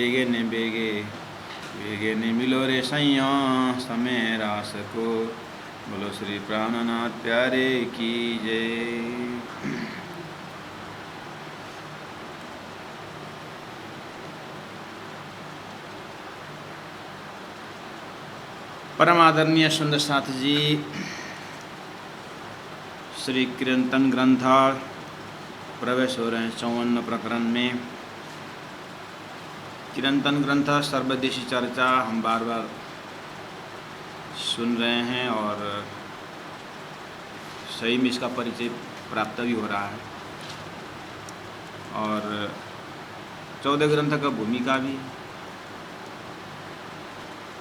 बेगे ने मिलो रे सैया समय रास को। बोलो श्री प्राणनाथ प्यारे की जय। परम आदरणीय सुंदर साथ जी, श्री कीर्तन ग्रंथ प्रवेश हो रहे हैं 54 प्रकरण में। कीर्तन ग्रंथ सर्वदेशी चर्चा हम बार बार सुन रहे हैं और सही में इसका परिचय प्राप्त भी हो रहा है। और 14 ग्रंथ का भूमिका भी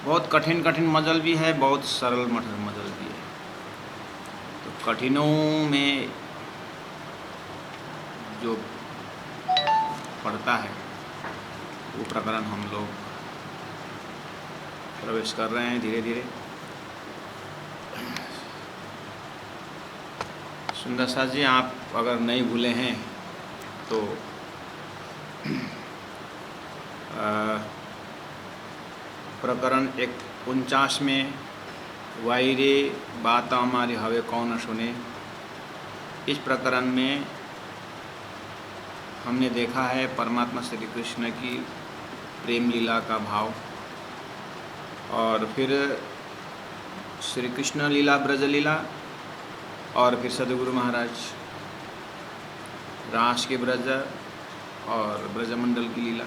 बहुत कठिन मजल भी है, बहुत सरल मजल भी है। तो कठिनों में जो पढ़ता है वो प्रकरण हम लोग प्रवेश कर रहे हैं धीरे धीरे। सुंदर सा जी, आप अगर नहीं भूले हैं तो प्रकरण 49 में वायरे बात हमारी हवे कौन सुने, इस प्रकरण में हमने देखा है परमात्मा श्री कृष्ण की प्रेम लीला का भाव, और फिर श्री कृष्ण लीला ब्रज लीला, और फिर सदगुरु महाराज रास के ब्रज और ब्रजमंडल की लीला।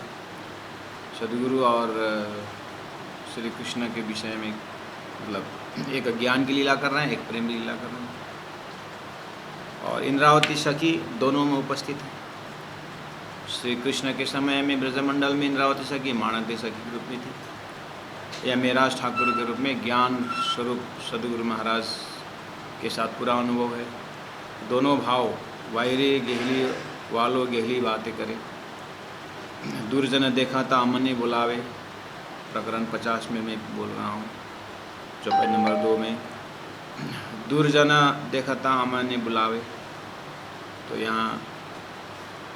सदगुरु और श्री कृष्ण के विषय में मतलब एक ज्ञान की लीला कर रहे हैं, एक प्रेम की लीला कर रहे हैं। और इंद्रावती सखी दोनों में उपस्थित है। श्री कृष्ण के समय में ब्रजमंडल में इंद्रावती सखी माणक सखी के रूप में थी, या मेराज ठाकुर के रूप में ज्ञान स्वरूप सदगुरु महाराज के साथ पूरा अनुभव है। दोनों भाव वायरे गेहली वालो गेहली बातें करे, दुर्जन देखा था अमन बुलावे, प्रकरण 50 में मैं बोल रहा हूँ, चौपाई नंबर 2 में। दुर्जन देखा था अमन बुलावे, तो यहाँ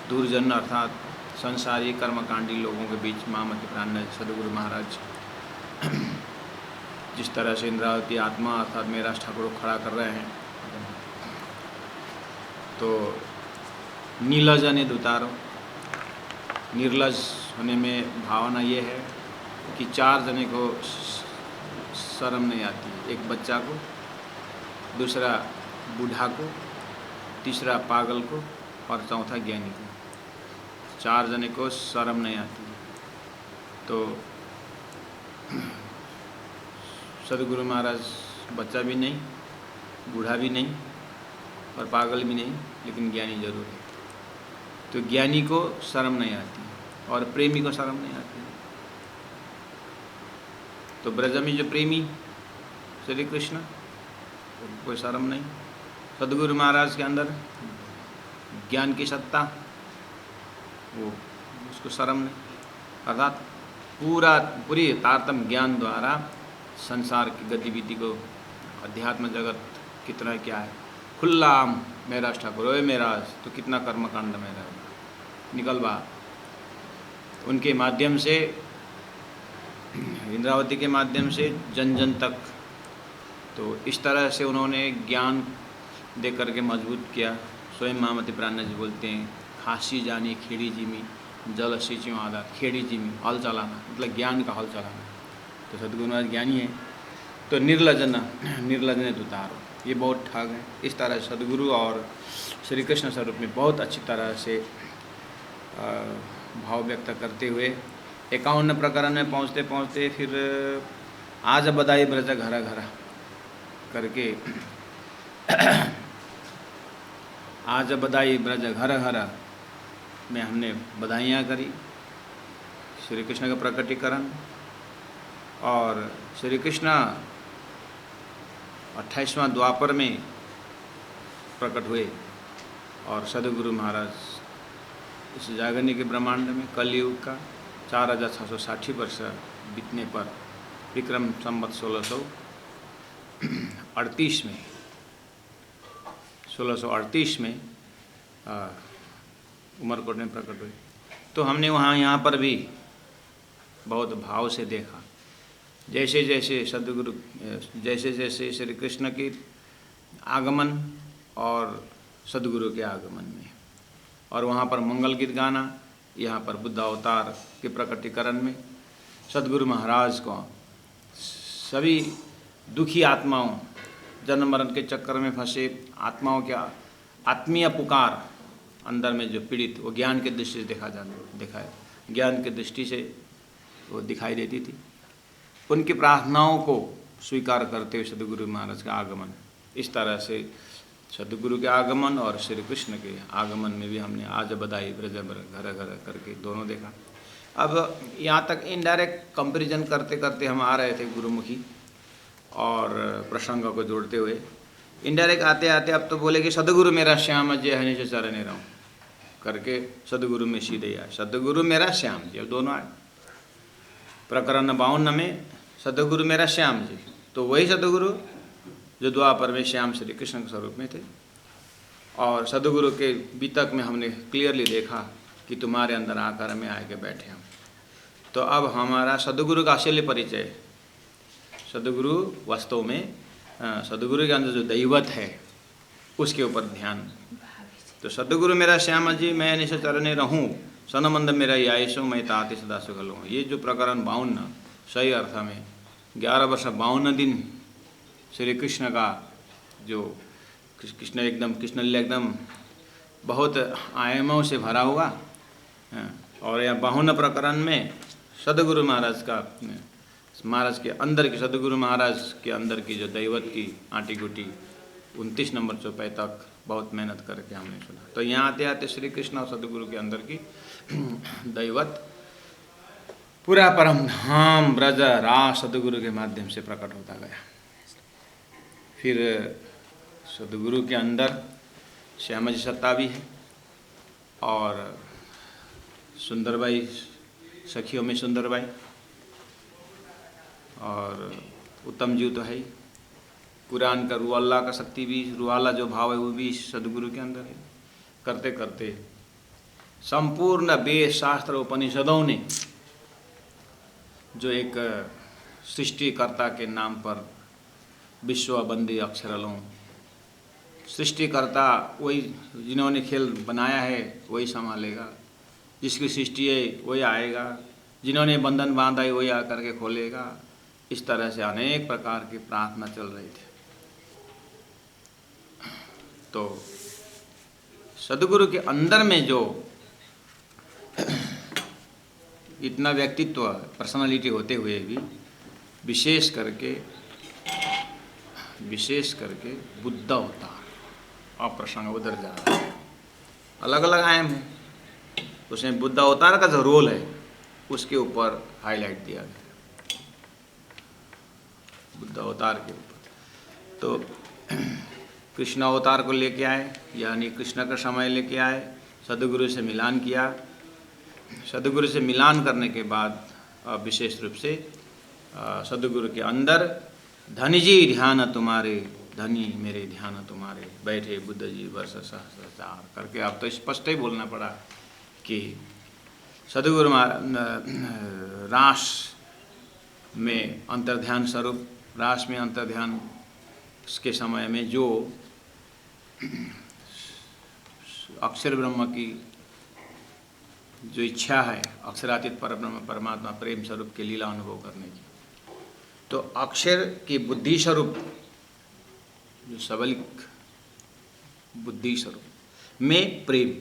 दुर्जन अर्थात संसारी कर्मकांडी लोगों के बीच मामति प्राण सदगुरु महाराज जिस तरह से इंद्रावती आत्मा अर्थात मेराज ठाकुर को खड़ा कर रहे हैं, तो नीलज ने दुतारो। निर्लज होने में भावना ये है कि 4 जने को शर्म नहीं आती, एक बच्चा को, दूसरा बूढ़ा को, तीसरा पागल को और चौथा ज्ञानी को। 4 जने को शर्म नहीं आती। तो सदगुरु महाराज बच्चा भी नहीं, बूढ़ा भी नहीं और पागल भी नहीं, लेकिन ज्ञानी जरूर है। तो ज्ञानी को शर्म नहीं आती और प्रेमी को शर्म नहीं आती। तो ब्रज में जो प्रेमी श्री कृष्ण, कोई शर्म नहीं। सदगुरु महाराज के अंदर ज्ञान की सत्ता, वो उसको शर्म नहीं। अर्थात पूरी तारतम ज्ञान द्वारा संसार की गतिविधि को, अध्यात्म जगत कितना क्या है, खुला मेराज ठाकुर ओए मेराज तो कितना कर्मकांड मेरा निकल बा। उनके माध्यम से, इंद्रावती के माध्यम से जन जन तक, तो इस तरह से उन्होंने ज्ञान दे करके मजबूत किया। स्वयं मामति प्राण जी बोलते हैं, खासी जानी खेड़ी जिमी जल सिंचो आधा, खेड़ी जिमी हल चलाना, मतलब ज्ञान का हल चलाना। तो सदगुरु महाराज ज्ञानी है। तो निर्लज ने दुतारो, ये बहुत ठाक है। इस तरह सदगुरु और श्री कृष्ण स्वरूप में बहुत अच्छी तरह से भाव व्यक्त करते हुए 51 प्रकरण में पहुँचते पहुँचते फिर आज बधाई ब्रज घरा घरा करके आज बधाई ब्रज घर घर में हमने बधाइयाँ करी, श्री कृष्ण का प्रकटीकरण। और श्री कृष्ण 28वां द्वापर में प्रकट हुए और सदगुरु महाराज इस जागरणी के ब्रह्मांड में कलयुग का 4660 वर्ष बीतने पर विक्रम संवत 1638 में उमरकोट में प्रकट हुए। तो हमने यहाँ पर भी बहुत भाव से देखा। जैसे जैसे सदगुरु जैसे जैसे श्री कृष्ण की आगमन और सदगुरु के आगमन में, और वहाँ पर मंगल गीत गाना, यहाँ पर बुद्ध अवतार के प्रकटीकरण में सदगुरु महाराज को सभी दुखी आत्माओं, जन्म मरण के चक्कर में फंसे आत्माओं के आत्मीय पुकार अंदर में जो पीड़ित, वो ज्ञान के दृष्टि से दिखाए ज्ञान की दृष्टि से वो दिखाई देती थी। उनकी प्रार्थनाओं को स्वीकार करते हुए सदगुरु महाराज का आगमन, इस तरह से सदगुरु के आगमन और श्री कृष्ण के आगमन में भी हमने आज बधाई ब्रज घर घर करके दोनों देखा। अब यहाँ तक इनडायरेक्ट कंपैरिजन करते करते हम आ रहे थे गुरुमुखी और प्रसंग को जोड़ते हुए। इनडायरेक्ट आते आते अब तो बोले कि सदगुरु मेरा श्याम जय हनीश चरणे रहूँ करके सदगुरु में सीधे आए, सदगुरु मेरा श्याम जी। अब दोनों आए। प्रकरण 52 में सदगुरु मेरा श्याम जी, तो वही सदगुरु जो द्वापर में श्याम श्री कृष्ण के स्वरूप में थे। और सदगुरु के बीतक में हमने क्लियरली देखा कि तुम्हारे अंदर आकर में आके बैठे हम। तो अब हमारा सदगुरु का असली परिचय, सदगुरु वास्तव में सदगुरु के अंदर जो दैवत है उसके ऊपर ध्यान। तो सदगुरु मेरा श्याम जी मैं निश चरणे रहूँ, सनमंद मेरा आयुषो मैं ताति सदा सुखल हूँ। ये जो प्रकरण 52 सही अर्थ में 11 वर्ष 52 दिन श्री कृष्ण का जो कृष्ण एकदम बहुत आयामों से भरा हुआ। और यहाँ 52 प्रकरण में सदगुरु महाराज के अंदर की, सदगुरु महाराज के अंदर की जो दैवत की आटी गुटी 29 नंबर चौपाई तक बहुत मेहनत करके हमने सुना। तो यहाँ आते आते श्री कृष्ण और सदगुरु के अंदर की दैवत पूरा परम धाम ब्रज रास सदगुरु के माध्यम से प्रकट होता गया। फिर सदगुरु के अंदर श्याम जी सत्ता भी है और सुंदरबाई, सखियों में सुंदरबाई और उत्तम जीव तो है ही। कुरान का रुअल्लाह का शक्ति भी, रुअल्लाह जो भाव है वो भी सदगुरु के अंदर है। करते करते संपूर्ण वेद शास्त्र उपनिषदों ने जो एक सृष्टिकर्ता के नाम पर विश्व बंदी अक्षरलों, सृष्टिकर्ता वही, जिन्होंने खेल बनाया है वही संभालेगा, जिसकी सृष्टि है वही आएगा, जिन्होंने बंधन बांधा है वही आकर के खोलेगा। इस तरह से अनेक प्रकार की प्रार्थना चल रही थी। तो सदगुरु के अंदर में जो इतना व्यक्तित्व, पर्सनालिटी होते हुए भी विशेष करके बुद्ध अवतार और प्रसंग उधर जा रहा है। अलग अलग आयाम है, उसमें बुद्ध अवतार का जो रोल है उसके ऊपर हाईलाइट दिया गया, बुद्ध अवतार के ऊपर। तो कृष्ण अवतार को लेके आए, यानी कृष्ण का समय लेके आए, सदगुरु से मिलान किया। सदगुरु से मिलान करने के बाद विशेष रूप से सदगुरु के अंदर धनी जी ध्यान तुम्हारे, धनी मेरे ध्यान तुम्हारे, बैठे बुद्ध जी वर्ष सहस्रार करके। अब तो स्पष्ट ही बोलना पड़ा कि सदगुरु रास में अंतर्ध्यान स्वरूप, रास में अंतर्ध्यान के समय में जो अक्षर ब्रह्म की जो इच्छा है, अक्षरातीत परब्रह्म परमात्मा प्रेम स्वरूप के लीला अनुभव करने की, तो अक्षर की बुद्धि स्वरूप जो सबलिक बुद्धि स्वरूप में प्रेम,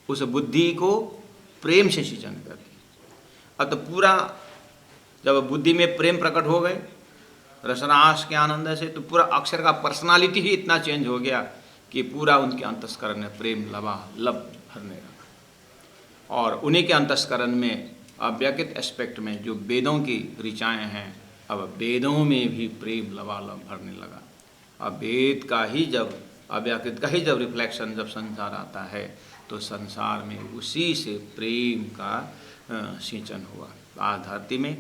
उस बुद्धि को प्रेम से सिंचन करती। अब तो पूरा जब बुद्धि में प्रेम प्रकट हो गए रसरास के आनंद से, तो पूरा अक्षर का पर्सनालिटी ही इतना चेंज हो गया कि पूरा उनके अंतस्करण में प्रेम लबालब भरने लगा। और उन्हीं के अंतस्करण में अव्यक्त एस्पेक्ट में जो वेदों की ऋचाएँ हैं, अब वेदों में भी प्रेम लबालब भरने लगा। अब वेद का ही जब, अव्यक्त का ही जब रिफ्लेक्शन जब संसार आता है, तो संसार में उसी से प्रेम का सिंचन हुआ। आज धरती में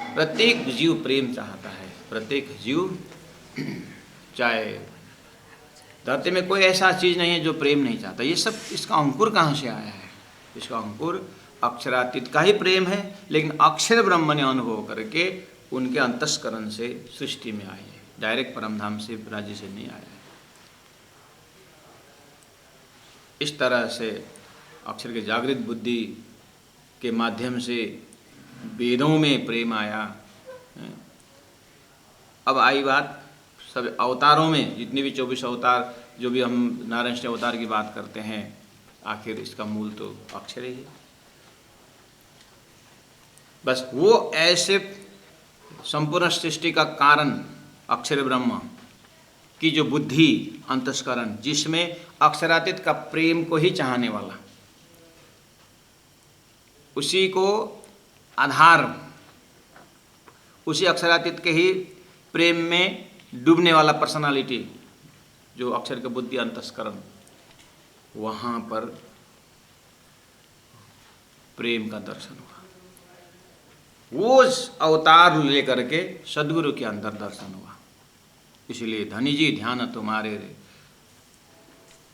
प्रत्येक जीव प्रेम चाहता है, प्रत्येक जीव, चाहे धरती में कोई ऐसा चीज़ नहीं है जो प्रेम नहीं चाहता। ये सब, इसका अंकुर कहाँ से आया है? इसका अंकुर अक्षरातीत का ही प्रेम है, लेकिन अक्षर ब्रह्म ने अनुभव करके उनके अंतस्करण से सृष्टि में आए हैं, डायरेक्ट परमधाम से राज्य से नहीं आए। इस तरह से अक्षर के जागृत बुद्धि के माध्यम से वेदों में प्रेम आया। अब आई बात सब अवतारों में, जितने भी 24 अवतार, जो भी हम नारायण श्री अवतार की बात करते हैं, आखिर इसका मूल तो अक्षर ही है। बस वो ऐसे संपूर्ण सृष्टि का कारण अक्षर ब्रह्म की जो बुद्धि अंतस्करण, जिसमें अक्षरातीत का प्रेम को ही चाहने वाला, उसी को आधार, उसी अक्षरातीत के ही प्रेम में डूबने वाला पर्सनालिटी जो अक्षर के बुद्धि अंतस्करण, वहाँ पर प्रेम का दर्शन हुआ। वो अवतार लेकर के सदगुरु के अंदर दर्शन हुआ। इसलिए धनी जी ध्यान तुम्हारे रे।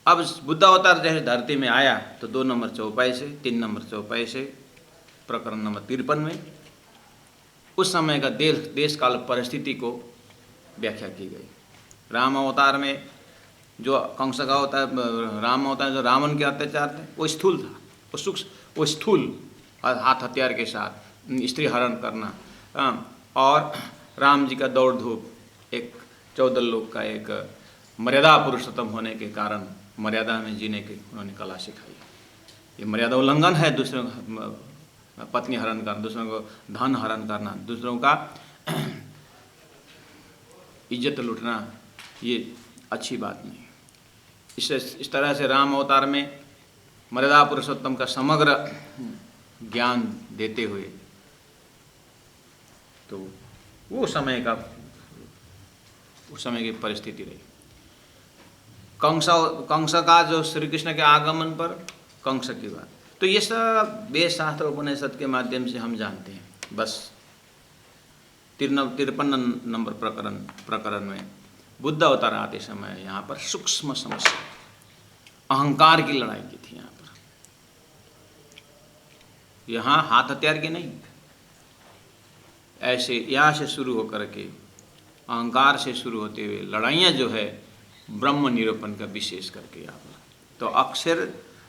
अब बुद्ध अवतार जैसे धरती में आया तो 2 नंबर चौपाई से 3 नंबर चौपाई से प्रकरण नंबर 53 में उस समय का देश काल परिस्थिति को व्याख्या की गई। राम अवतार में जो कंस का अवतार, राम अवतार जो रावण के अत्याचार थे, वो स्थूल था, वो सूक्ष्म, वो स्थूल हाथ हथियार के साथ स्त्री हरण करना, और राम जी का दौड़ धूप, एक 14 लोक का एक मर्यादा पुरुषोत्तम होने के कारण मर्यादा में जीने की उन्होंने कला सिखाई। ये मर्यादा उल्लंघन है, दूसरों का पत्नी हरण करना, दूसरों को धन हरण करना, दूसरों का इज्जत लूटना, ये अच्छी बात नहीं। इस तरह से राम अवतार में मर्यादा पुरुषोत्तम का समग्र ज्ञान देते हुए, तो वो समय की परिस्थिति रही। कंस का जो श्री कृष्ण के आगमन पर कंस की बात, तो ये सब वेद शास्त्र उपनिषद के माध्यम से हम जानते हैं। बस 53 नंबर प्रकरण में बुद्ध अवतार आते समय यहाँ पर सूक्ष्म समस्या, अहंकार की लड़ाई की थी। यहाँ पर, यहाँ हाथ हथियार की नहीं, ऐसे यहाँ से शुरू होकर के अहंकार से शुरू होते हुए लड़ाइयाँ जो है ब्रह्म निरूपण का विशेष करके यहाँ पर। तो अक्षर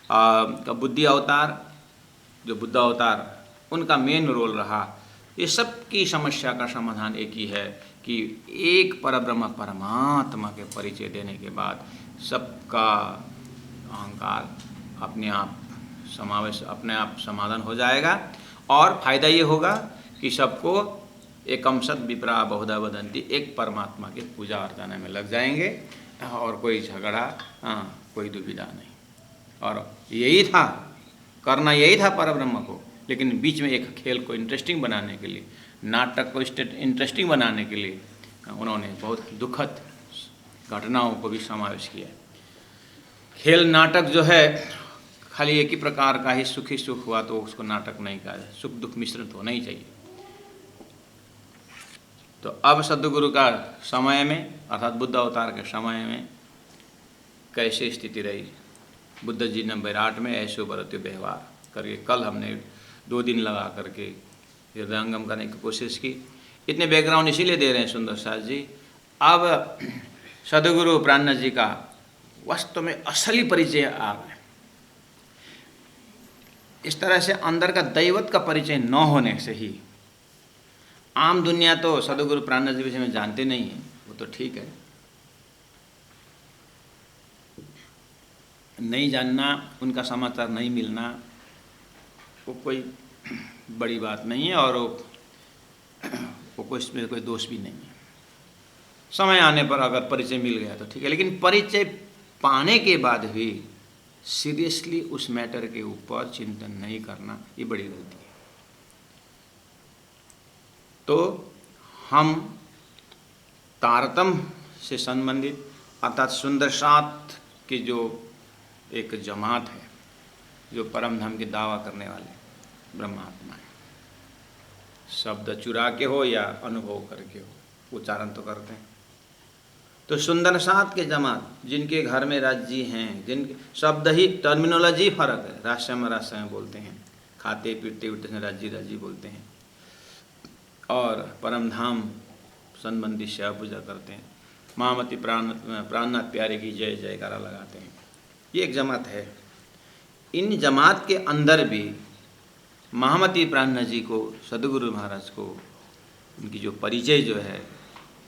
का बुद्धि अवतार, जो बुद्ध अवतार, उनका मेन रोल रहा। ये सब की समस्या का समाधान एक ही है कि एक परब्रह्म परमात्मा के परिचय देने के बाद सबका अहंकार अपने आप समाधान हो जाएगा, और फायदा ये होगा कि सबको एकम सद विप्रा बहुधा वदंती, एक परमात्मा के पूजा अर्चना में लग जाएंगे, और कोई झगड़ा, कोई दुविधा नहीं। और यही था, करना यही था परब्रह्म को, लेकिन बीच में एक खेल को इंटरेस्टिंग बनाने के लिए, नाटक को इंटरेस्टिंग बनाने के लिए उन्होंने बहुत दुखद घटनाओं को भी समावेश किया। खेल नाटक जो है खाली एक ही प्रकार का ही सुख ही सुख हुआ तो उसको नाटक नहीं कहा जाए, सुख दुख मिश्रित होना ही चाहिए। तो अब सद्गुरु का समय में, अर्थात बुद्ध अवतार के समय में कैसे स्थिति रही, बुद्ध जी ने विराट में ऐसे बरते व्यवहार करके, कल हमने 2 दिन लगा करके हृदयंगम करने की कोशिश की। इतने बैकग्राउंड इसीलिए दे रहे हैं सुंदर साथ जी। अब सद्गुरु प्राणनाथ जी का वास्तव में असली परिचय आ गए। इस तरह से अंदर का दैवत का परिचय न होने से ही, आम दुनिया तो सद्गुरु प्राणनाथ जी विषय में जानते नहीं है, वो तो ठीक है, नहीं जानना, उनका समाचार नहीं मिलना, वो कोई बड़ी बात नहीं है, और वो कोई इसमें कोई दोष भी नहीं है। समय आने पर अगर परिचय मिल गया तो ठीक है, लेकिन परिचय पाने के बाद भी सीरियसली उस मैटर के ऊपर चिंतन नहीं करना, ये बड़ी गलती है। तो हम तारतम्य से संबंधित, अर्थात सुंदर साथ की जो एक जमात है, जो परम धाम की दावा करने वाले ब्रह्मात्मा है, शब्द चुरा के हो या अनुभव करके हो, उच्चारण तो करते हैं। तो सुंदर साथ के जमात, जिनके घर में राज्य हैं, जिनके शब्द ही टर्मिनोलॉजी फर्क है, राष्ट्र में बोलते हैं, खाते पीते उठते हैं राजी राजी बोलते हैं और परम धाम संबंधी सेवा पूजा करते हैं। महामती प्राणनाथ प्यारे की जय जयकारा लगाते हैं। ये एक जमात है। इन जमात के अंदर भी महामती प्राणनाथ जी को, सदगुरु महाराज को, उनकी जो परिचय जो है,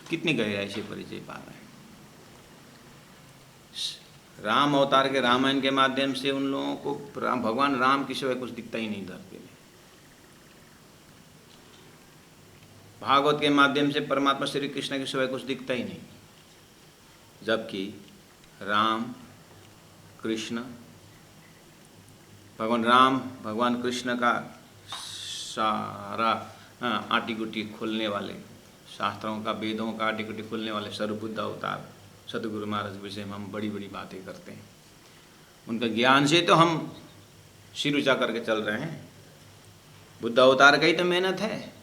कितनी गहराई से परिचय पा रहे हैं। राम अवतार के रामायण के माध्यम से उन लोगों को भगवान राम के सिवाय कुछ दिखता ही नहीं धरती में। भागवत के माध्यम से परमात्मा श्री कृष्ण के सिवाय कुछ दिखता ही नहीं, जबकि राम कृष्ण, भगवान राम भगवान कृष्ण का सारा आटी गुटी खोलने वाले, शास्त्रों का वेदों का आटी गुटी खोलने वाले सर्वबुद्ध अवतार सदगुरु महाराज के विषय में हम बड़ी बड़ी बातें करते हैं। उनका ज्ञान से तो हम सिर ऊंचा करके चल रहे हैं। बुद्ध अवतार का ही तो मेहनत है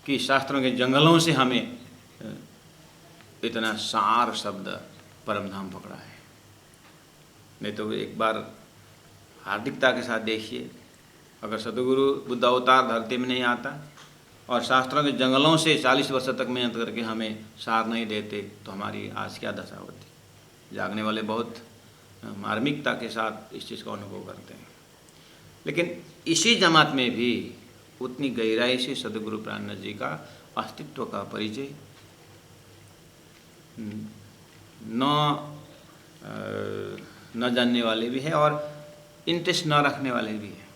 कि शास्त्रों के जंगलों से हमें इतना सार शब्द परमधाम पकड़ा है। नहीं तो एक बार हार्दिकता के साथ देखिए, अगर सदगुरु बुद्ध अवतार धरती में नहीं आता और शास्त्रों के जंगलों से 40 वर्ष तक मेहनत करके हमें सार नहीं देते तो हमारी आज क्या दशा होती। जागने वाले बहुत मार्मिकता के साथ इस चीज़ का अनुभव करते हैं। लेकिन इसी जमात में भी उतनी गहराई से सदगुरु प्राणनाथ जी का अस्तित्व का परिचय न जानने वाले भी हैं और इंटरेस्ट न रखने वाले भी हैं।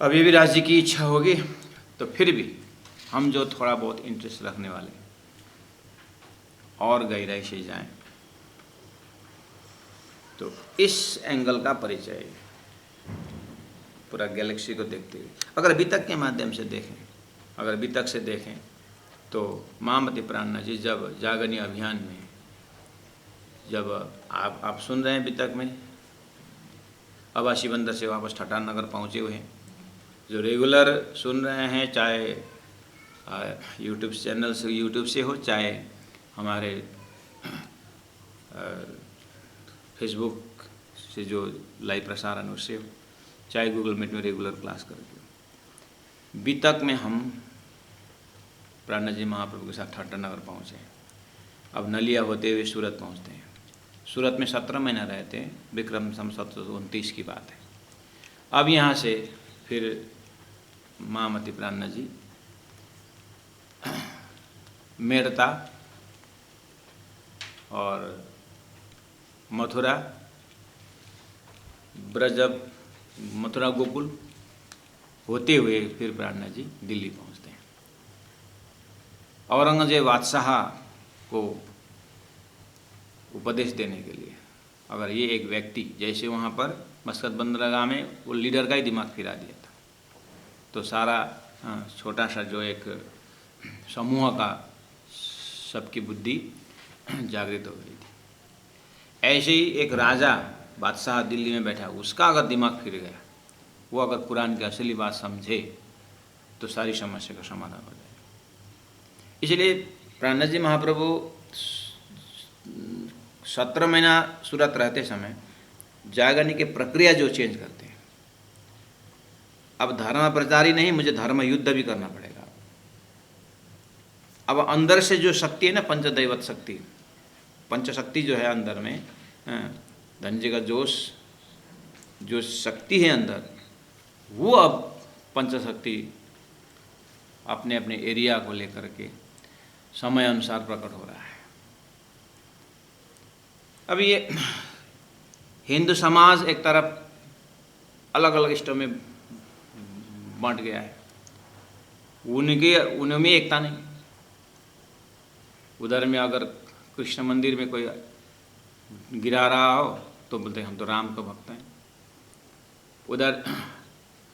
अभी भी राज्य की इच्छा होगी तो फिर भी हम जो थोड़ा बहुत इंटरेस्ट रखने वाले और गहराई से जाएं तो इस एंगल का परिचय पूरा गैलेक्सी को देखते हुए अगर वितक के माध्यम से देखें, अगर वितक से देखें तो महामती प्राणनाथ जी जब जागरणी अभियान में, जब आप सुन रहे हैं वितक में, आवासी बंदर से वापस ठठार नगर पहुँचे हुए हैं, जो रेगुलर सुन रहे हैं, चाहे यूट्यूब चैनल से, यूट्यूब से हो, चाहे हमारे फेसबुक से जो लाइव प्रसारण उससे हो, चाहे गूगल मीट में रेगुलर क्लास करके, वितक में हम प्राणनाथ जी महाप्रभु के साथ ठट्टर नगर पहुँचे। अब नलिया होते हुए सूरत पहुँचते हैं। सूरत में 17 महीना रहते हैं, विक्रम संवत 29 की बात है। अब यहाँ से फिर महामती प्राणनाथ जी मेड़ता और मथुरा, ब्रज, मथुरा गोकुल होते हुए फिर प्राणनाथ जी दिल्ली पहुँचते हैं। औरंगजेब बादशाह को उपदेश देने के लिए, अगर ये एक व्यक्ति, जैसे वहाँ पर मस्कत बंदरगाह में वो लीडर का ही दिमाग फिरा दिया था, तो सारा छोटा सा जो एक समूह का सबकी बुद्धि जागृत हो गई थी। ऐसे ही एक राजा बादशाह दिल्ली में बैठा, उसका अगर दिमाग फिर गया, वो अगर कुरान की असली बात समझे तो सारी समस्या का समाधान हो जाएगा। इसलिए प्राणनाथ जी महाप्रभु 17 महीना सूरत रहते समय जागरणी की प्रक्रिया जो चेंज करते हैं, अब धर्म प्रचार ही नहीं, मुझे धर्म युद्ध भी करना पड़ेगा। अब अंदर से जो शक्ति है ना, पंचदैवत शक्ति, पंचशक्ति जो है अंदर में, धनजी का जोश, जो शक्ति है अंदर, वो अब पंचशक्ति अपने अपने एरिया को लेकर के समय अनुसार प्रकट हो रहा है। अब ये हिंदू समाज एक तरफ अलग अलग स्टोर में बांट गया है, उनमें एकता नहीं। उधर में अगर कृष्ण मंदिर में कोई गिरा रहा हो तो बोलते हैं हम तो राम का भक्त हैं, उधर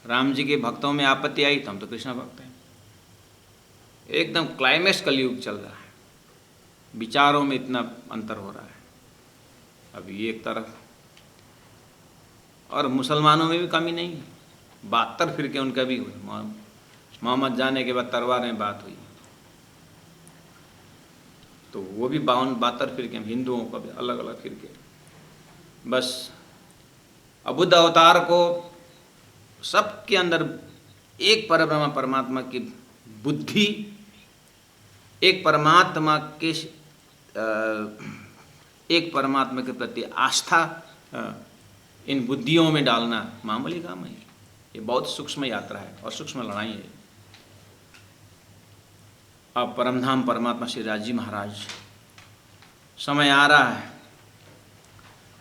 राम जी के भक्तों में आपत्ति आई तो हम तो कृष्ण भक्त हैं। एकदम क्लाइमेक्स कलयुग चल रहा है, विचारों में इतना अंतर हो रहा है। अब ये एक तरफ, और मुसलमानों में भी कमी नहीं है, 72 फिरके उनका भी हुए। मोहम्मद जाने के बाद तरवार में बात हुई तो वो भी 72 फिरके, हिंदुओं का भी अलग अलग फिरके। बस अब बुद्ध अवतार को सबके अंदर एक परब्रह्म परमात्मा की बुद्धि, एक एक परमात्मा के प्रति आस्था इन बुद्धियों में डालना मामूली काम है। ये बहुत सूक्ष्म यात्रा है और सूक्ष्म लड़ाई है। अब परमधाम परमात्मा श्री राजी महाराज, समय आ रहा है,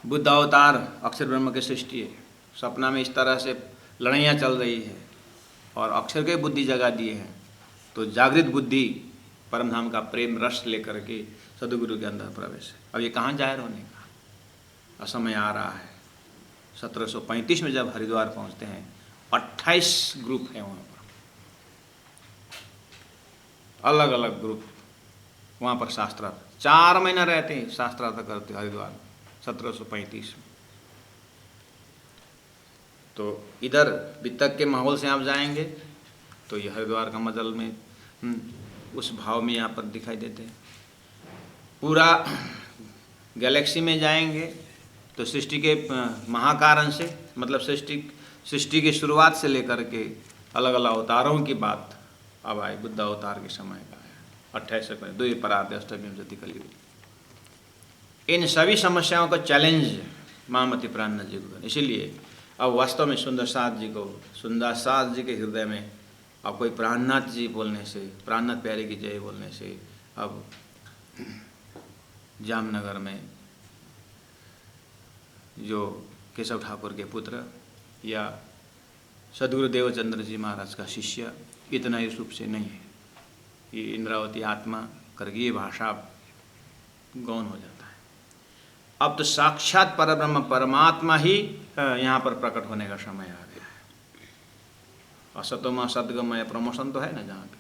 बुद्ध अवतार अक्षर ब्रह्म की सृष्टि है। सपना में इस तरह से लड़ाइयाँ चल रही है और अक्षर के बुद्धि जगा दिए हैं, तो जागृत बुद्धि परमधाम का प्रेम रस लेकर के सदगुरु के अंदर प्रवेश है। अब ये कहाँ जाहिर होने का समय आ रहा है। 1735 में जब हरिद्वार पहुँचते हैं, 28 ग्रुप हैं वहाँ पर, अलग अलग ग्रुप वहाँ पर शास्त्रार्थ 4 महीना रहते हैं, शास्त्रार्थ करते हरिद्वार 1735 में। तो इधर वितक के माहौल से आप जाएंगे तो ये हरिद्वार का मजल में उस भाव में यहाँ पर दिखाई देते हैं। पूरा गैलेक्सी में जाएंगे तो सृष्टि के महाकारण से, मतलब सृष्टि की शुरुआत से लेकर के अलग अलग अवतारों की बात अब आए। बुद्ध अवतार के समय का है 28 2 परार्ध अष्टविंशति कलयुग। इन सभी समस्याओं का चैलेंज महामति प्राणनाथ जी को। इसीलिए अब वास्तव में सुंदरसास जी के हृदय में अब कोई प्राणनाथ जी बोलने से, प्राणनाथ प्यारे की जय बोलने से, अब जामनगर में जो केशव ठाकुर के पुत्र या सदगुरु देवचंद्र जी महाराज का शिष्य इतना ही रूप से नहीं है। ये इंद्रावती आत्मा करके ये भाषा गौण हो जाता है। अब तो साक्षात परब्रह्म परमात्मा ही यहाँ पर प्रकट होने का समय आ गया है। असतोमा सद्गमय प्रमोशन तो है ना जहाँ पे।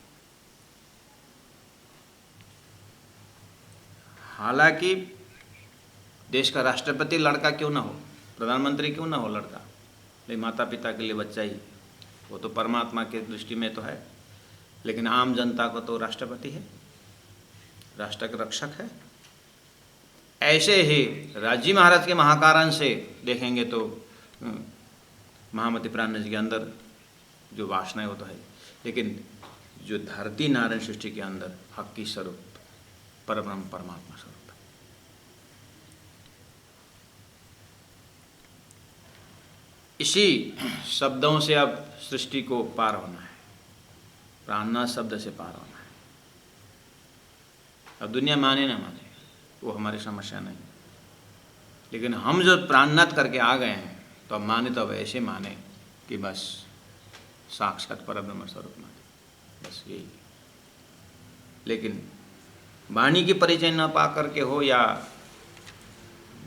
हालांकि देश का राष्ट्रपति लड़का क्यों ना हो, प्रधानमंत्री क्यों ना हो लड़का, लेकिन माता पिता के लिए बच्चा ही, वो तो परमात्मा के दृष्टि में तो है। लेकिन आम जनता को तो राष्ट्रपति है, राष्ट्र का रक्षक है। ऐसे ही राजी महाराज के महाकारण से देखेंगे तो महामति प्राणनाथ जी के अंदर जो वासना है वो तो है, लेकिन जो धरती नारायण सृष्टि के अंदर हक्की स्वरूप परब्रह्म परमात्मा स्वरूप है। इसी शब्दों से अब सृष्टि को पार होना है, प्राणनाथ शब्द से पार होना है। अब दुनिया माने ना माने वो हमारी समस्या नहीं, लेकिन हम जो प्राणनाथ करके आ गए हैं तो अब माने तो अब ऐसे माने कि बस साक्षात परब्रह्म स्वरूप माने, बस यही। लेकिन वाणी की परिचय न पा करके हो या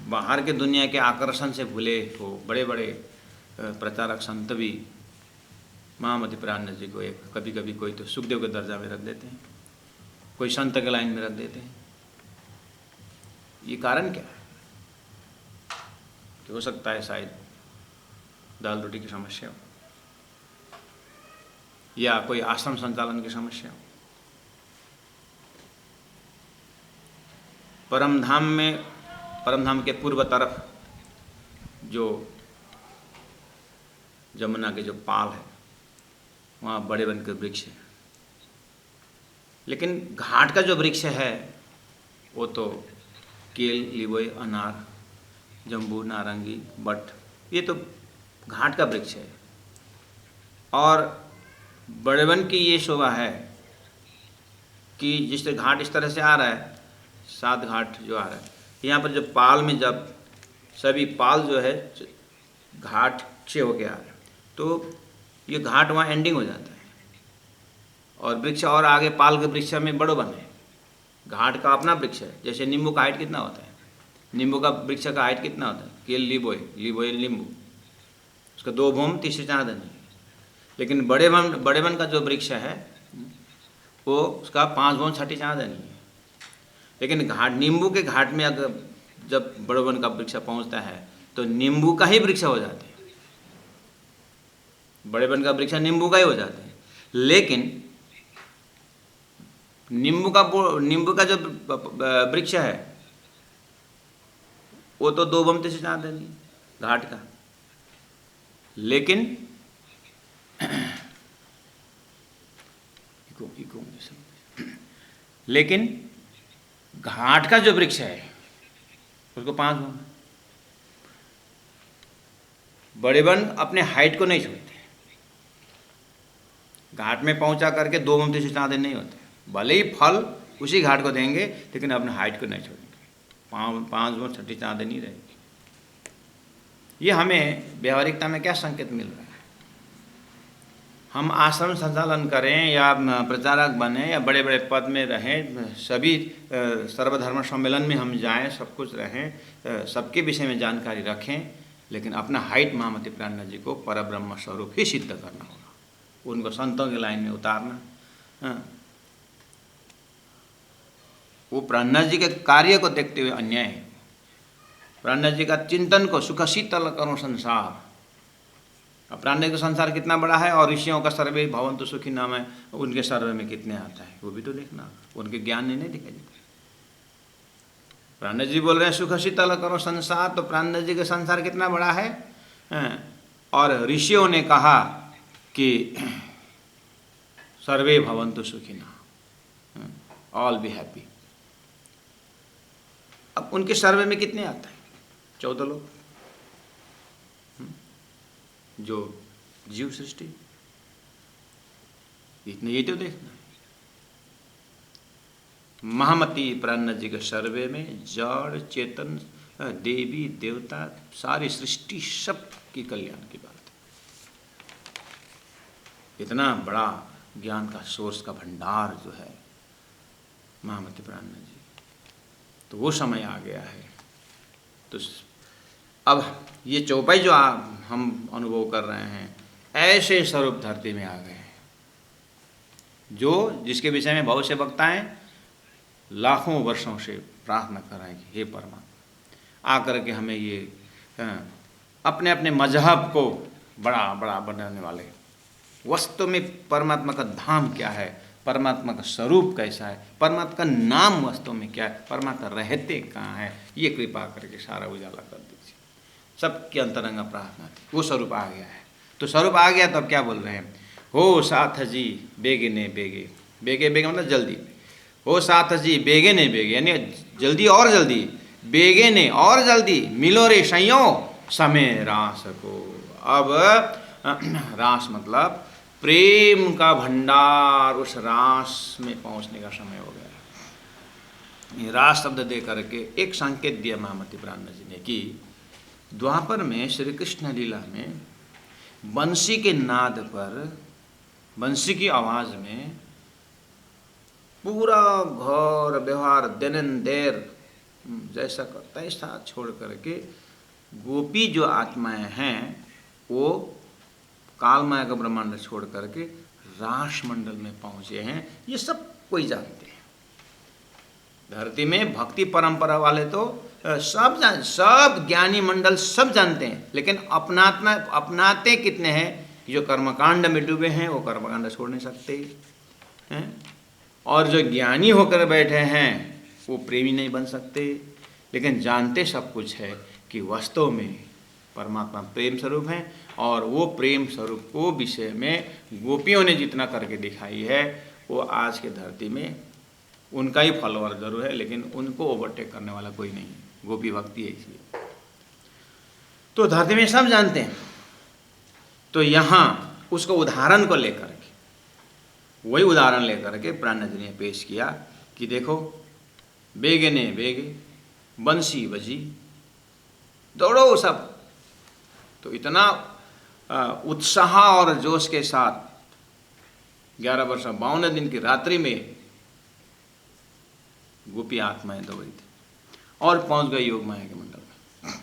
बाहर के दुनिया के आकर्षण से भूले हो, बड़े बड़े प्रचारक संत भी महामति प्राणनाथ जी को एक कभी कभी कोई तो सुखदेव के दर्जा में रख देते हैं, कोई संत के लाइन में रख देते हैं। ये कारण क्या है? कि हो सकता है शायद दाल रोटी की समस्या हो या कोई आश्रम संचालन की समस्या हो। परमधाम के पूर्व तरफ जो जमुना के जो पाल है वहाँ बड़े वन के वृक्ष है, लेकिन घाट का जो वृक्ष है वो तो केल, लीबोई, अनार, जम्बू, नारंगी, बट, ये तो घाट का वृक्ष है। और बड़े वन की ये शोभा है कि जिस तरह घाट इस तरह से आ रहा है, 7 घाट जो आ रहा है, यहाँ पर जो पाल में जब सभी पाल जो है घाट से होके आ रहा है तो ये घाट वहाँ एंडिंग हो जाता है और वृक्ष और आगे पाल के वृक्ष में बड़ो वन है। घाट का अपना वृक्ष है। जैसे नींबू का हाइट कितना होता है, नींबू का वृक्ष का हाइट कितना होता है, केल, लीबोई नींबू, उसका 2 भूम 3 चाँदनी। लेकिन बड़े वन का जो वृक्ष है वो उसका 5 भूम 6 चाँदनी है। लेकिन नींबू के घाट में अगर जब बड़े वन का वृक्ष पहुँचता है तो नींबू का ही वृक्ष हो जाते हैं, बड़े वन का वृक्ष नींबू का ही हो जाता है। लेकिन नींबू का जो वृक्ष है वो तो 2 भूम 3 चाँदनी घाट का। लेकिन लेकिन घाट का जो वृक्ष है उसको 5 गुना। बड़े वन अपने हाइट को नहीं छोड़ते, घाट में पहुंचा करके 2 गुमती से चांदे नहीं होते, भले ही फल उसी घाट को देंगे लेकिन अपने हाइट को नहीं छोड़ेंगे। 5 गुण छठी चांदे नहीं रहेगी। ये हमें व्यवहारिकता में क्या संकेत मिल रहा है? हम आश्रम संचालन करें या प्रचारक बने या बड़े बड़े पद में रहें, सभी सर्वधर्म सम्मेलन में हम जाएं, सब कुछ रहें, सबके विषय में जानकारी रखें, लेकिन अपना हाइट महामती प्राणनाथ जी को परब्रह्म स्वरूप ही सिद्ध करना होगा, उनको संतों की लाइन में उतारना। वो प्राणनाथ जी के कार्य को देखते हुए अन्याय है। प्राणनाथ जी का चिंतन को सुख शीतल करो संसार। अब प्राणनाथ का संसार कितना बड़ा है और ऋषियों का सर्वे भवन्तु सुखी नाम है, उनके सर्वे में कितने आता है वो भी तो देखना। उनके ज्ञान ने नहीं दिखाई देता। प्राणनाथ जी बोल रहे हैं सुख शीतल करो संसार, तो प्राणनाथ जी का संसार कितना बड़ा है। और ऋषियों ने कहा कि सर्वे भवन्तु सुखिना, ऑल बी हैप्पी। अब उनके सर्वे में कितने आता है? 14 लोग, जो जीव सृष्टि, इतने ये तो देखना है। महामती प्राणनाथ जी के सर्वे में जड़ चेतन देवी देवता सारी सृष्टि सब की कल्याण की बात है। इतना बड़ा ज्ञान का सोर्स का भंडार जो है महामती प्राणनाथ जी, तो वो समय आ गया है। तो अब ये चौपाई जो हम अनुभव कर रहे हैं, ऐसे स्वरूप धरती में आ गए हैं जो जिसके विषय में बहुत से वक्ताएं लाखों वर्षों से प्रार्थना कर रहे हैं कि हे परमात्मा आकर के हमें ये अपने अपने मजहब को बड़ा बड़ा बनाने वाले, वास्तव में परमात्मा का धाम क्या है, परमात्मा का स्वरूप कैसा है, परमात्मा का नाम वास्तव में क्या है, परमात्मा रहते कहाँ है, ये कृपा करके सारा उजाला कर दीजिए। सबकी अंतरंगा प्रार्थना थी, वो स्वरूप आ गया है। तो स्वरूप आ गया तो अब क्या बोल रहे हैं? हो साथ जी बेगे ने बेगे, बेगे बेगे मतलब जल्दी, हो साथ जी बेगे ने बेगे यानी जल्दी और जल्दी, बेगे ने और जल्दी, मिलो रे सैयों समय रास को। अब रास मतलब प्रेम का भंडार, उस रास में पहुंचने का समय हो गया। ये रास शब्द दे करके एक संकेत दिया महामती प्राणनाथ जी ने कि द्वापर में श्री कृष्ण लीला में बंसी के नाद पर, बंसी की आवाज में पूरा घर व्यवहार दिन देर जैसा तैसा छोड़ करके गोपी जो आत्माएं हैं वो काल माया का ब्रह्मांड छोड़ करके रास मंडल में पहुंचे हैं। ये सब कोई जानते हैं। धरती में भक्ति परंपरा वाले तो सब ज्ञानी मंडल सब जानते हैं, लेकिन अपनाते कितने हैं कि जो कर्मकांड में डूबे हैं वो कर्मकांड छोड़ नहीं सकते हैं, और जो ज्ञानी होकर बैठे हैं वो प्रेमी नहीं बन सकते, लेकिन जानते सब कुछ है कि वास्तव में परमात्मा प्रेम स्वरूप है। और वो प्रेम स्वरूप को विषय में गोपियों ने जितना करके दिखाई है वो आज के धरती में उनका ही फॉलोअर जरूर है, लेकिन उनको ओवरटेक करने वाला कोई नहीं है। गोपी भक्ति है इसलिए तो धरती में सब जानते हैं। तो यहाँ उसको उदाहरण को लेकर के, वही उदाहरण लेकर के प्राणनाथ जी ने पेश किया कि देखो बेगे ने बेगे, बंसी बजी, दौड़ो सब। तो इतना उत्साह और जोश के साथ 11 वर्ष 52 दिन की रात्रि में गोपी आत्माएं दौड़ी थी और पहुंच गई योग माया के मंडल में।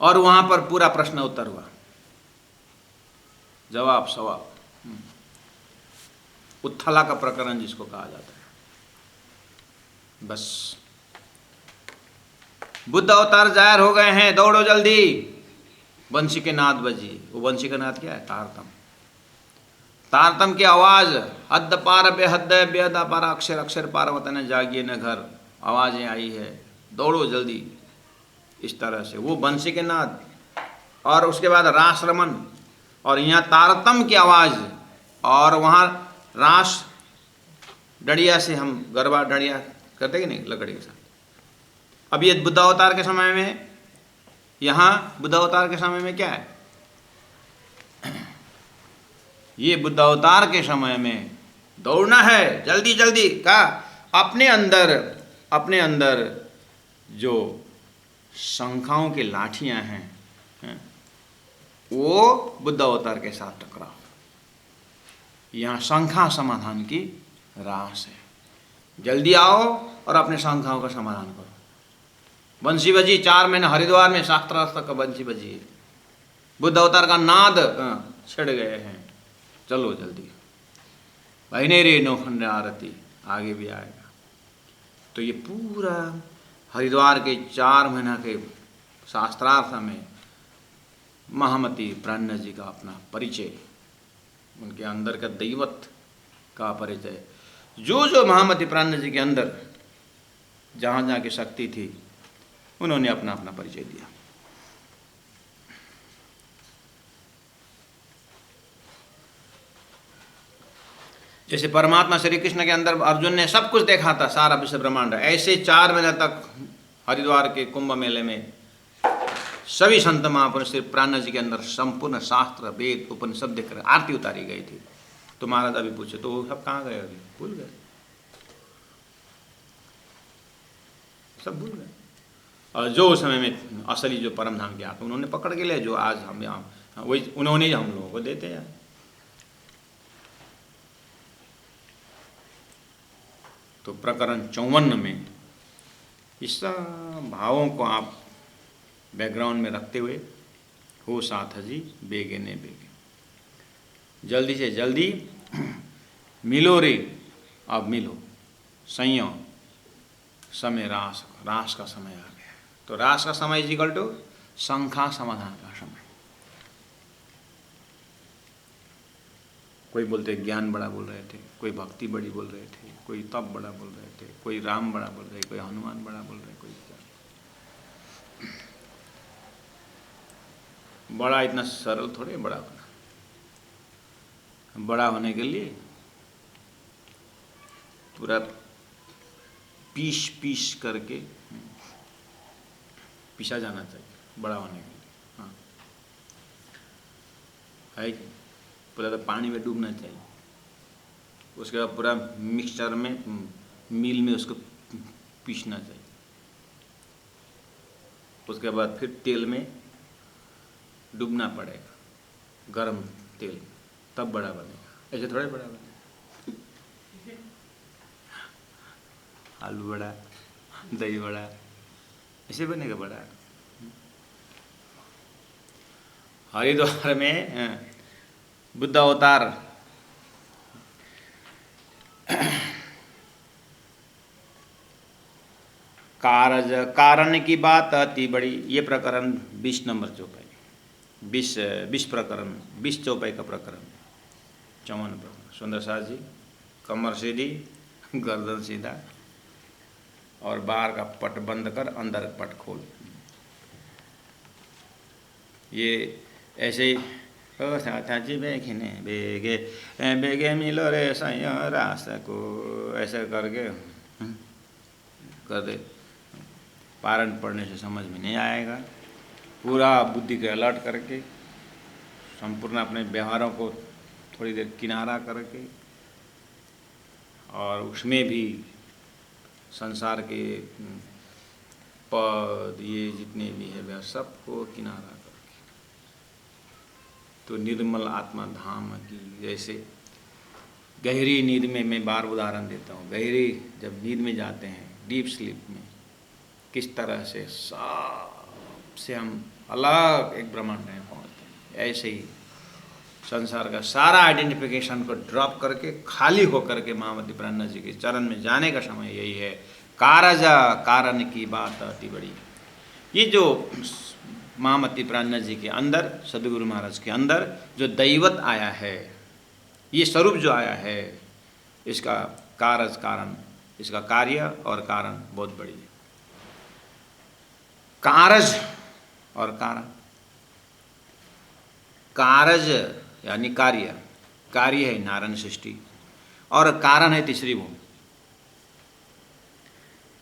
और वहां पर पूरा प्रश्न उत्तर हुआ, जवाब सवाब, उत्थला का प्रकरण जिसको कहा जाता है। बस बुद्ध अवतार जाहिर हो गए हैं, दौड़ो जल्दी। बंसी के नाद बजी। वो बंसी का नाद क्या है? तारतम। तारतम की आवाज, हद पार बेहद बेहद पार, अक्षर अक्षर पार वतन जागिए न घर, आवाजें आई है, दौड़ो जल्दी। इस तरह से वो बंसी के नाद। और उसके बाद रास रमन, और यहाँ तारतम की आवाज़, और वहाँ रास डंडिया से हम गरबा डंडिया करते कि नहीं लकड़ी के साथ। अब ये बुद्धावतार के समय में, यहाँ बुद्धावतार के समय में क्या है, ये बुद्धावतार के समय में दौड़ना है जल्दी जल्दी का, अपने अंदर जो शंखाओं की लाठियां हैं, वो बुद्धावतार के साथ टकराव। यहाँ शंखा समाधान की रास है। जल्दी आओ और अपने शंखाओं का समाधान करो। बंसी बजी 4 महीने हरिद्वार में शास्त्रार्थ का बंसी बजी है। बुद्ध अवतार का नाद छिड़ गए हैं। चलो जल्दी, बहने रे नौखंड आरती आगे भी आएगा। तो ये पूरा हरिद्वार के 4 महीना के शास्त्रार्थ में महामती प्राणनाथ जी का अपना परिचय, उनके अंदर का दैवत का परिचय, जो महामती प्राणनाथ जी के अंदर जहाँ जहाँ की शक्ति थी, उन्होंने अपना अपना परिचय दिया। जैसे परमात्मा श्री कृष्ण के अंदर अर्जुन ने सब कुछ देखा था, सारा विश्व ब्रह्मांड, ऐसे 4 महीने तक हरिद्वार के कुंभ मेले में सभी संत महापुरुष श्री प्राणनाथ जी के अंदर संपूर्ण शास्त्र वेद उपनिषद देखकर आरती उतारी गई थी। तो महाराज अभी पूछे तो वो सब कहाँ गए? अभी भूल गए, सब भूल गए। और जो उस समय में असली जो परम धाम के आत्मा उन्होंने पकड़ के लिए, जो आज हम यहाँ वही उन्होंने हम लोगों को देते हैं। तो प्रकरण 54 में इस भावों को आप बैकग्राउंड में रखते हुए, हो साथ जी बेगे ने बेगे, जल्दी से जल्दी मिलो रे, अब मिलो, संयम समय, रास का समय आ गया। तो रास का समय इज इक्वल टू शंखा समाधान का समय। कोई बोलते ज्ञान बड़ा बोल रहे थे, कोई भक्ति बड़ी बोल रहे थे, कोई तप बड़ा बोल रहे थे, कोई राम बड़ा बोल रहे, कोई हनुमान बड़ा बोल रहे, कोई बड़ा इतना सरल थोड़े बड़ा होना। बड़ा होने के लिए पूरा पीस करके पीसा जाना चाहिए बड़ा होने के लिए। हाँ है कि पूरा तो पानी में डूबना चाहिए, उसके बाद पूरा मिक्सचर में मिल में उसको पीसना चाहिए, उसके बाद फिर तेल में डूबना पड़ेगा, गरम तेल, तब बड़ा बनेगा। ऐसे थोड़े बड़ा बनेगा। आलू बड़ा, दही बड़ा, ऐसे बनेगा बड़ा। हरिद्वार में बुद्ध अवतार कारण की बात अति बड़ी। ये प्रकरण 20 नंबर चौपाई, 20 प्रकरण, 20 चौपाई का प्रकरण, 54 प्रकरण। सुंदर साथ जी कमर सीधी, गर्दन सीधा, और बाहर का पट बंद कर, अंदर पट खोल। ये ऐसे ही ओ साथा जी बेखने बेगे बेगे मिलो रे सैया रास को, ऐसे करके कर दे। पारण पढ़ने से समझ में नहीं आएगा। पूरा बुद्धि को अलर्ट करके, संपूर्ण अपने व्यवहारों को थोड़ी देर किनारा करके, और उसमें भी संसार के पद ये जितने भी है वह सबको किनारा करके, तो निर्मल आत्मा धाम की, जैसे गहरी नींद में, मैं बार उदाहरण देता हूँ, गहरी जब नींद में जाते हैं, डीप स्लीप में, किस तरह से सबसे हम अलग एक ब्रह्मांड में पहुँचते हैं, ऐसे ही संसार का सारा आइडेंटिफिकेशन को ड्रॉप करके, खाली होकर के महामती प्राणनाथ जी के चरण में जाने का समय यही है। कारजा कारण की बात अति बड़ी। ये जो महामती प्राणनाथ जी के अंदर, सदगुरु महाराज के अंदर जो दैवत आया है, ये स्वरूप जो आया है, इसका कारज कारण, इसका कार्य और कारण बहुत बड़ी है। कारज और कारण, कारज यानी कार्य, कार्य है नारायण सृष्टि, और कारण है तीसरी वो।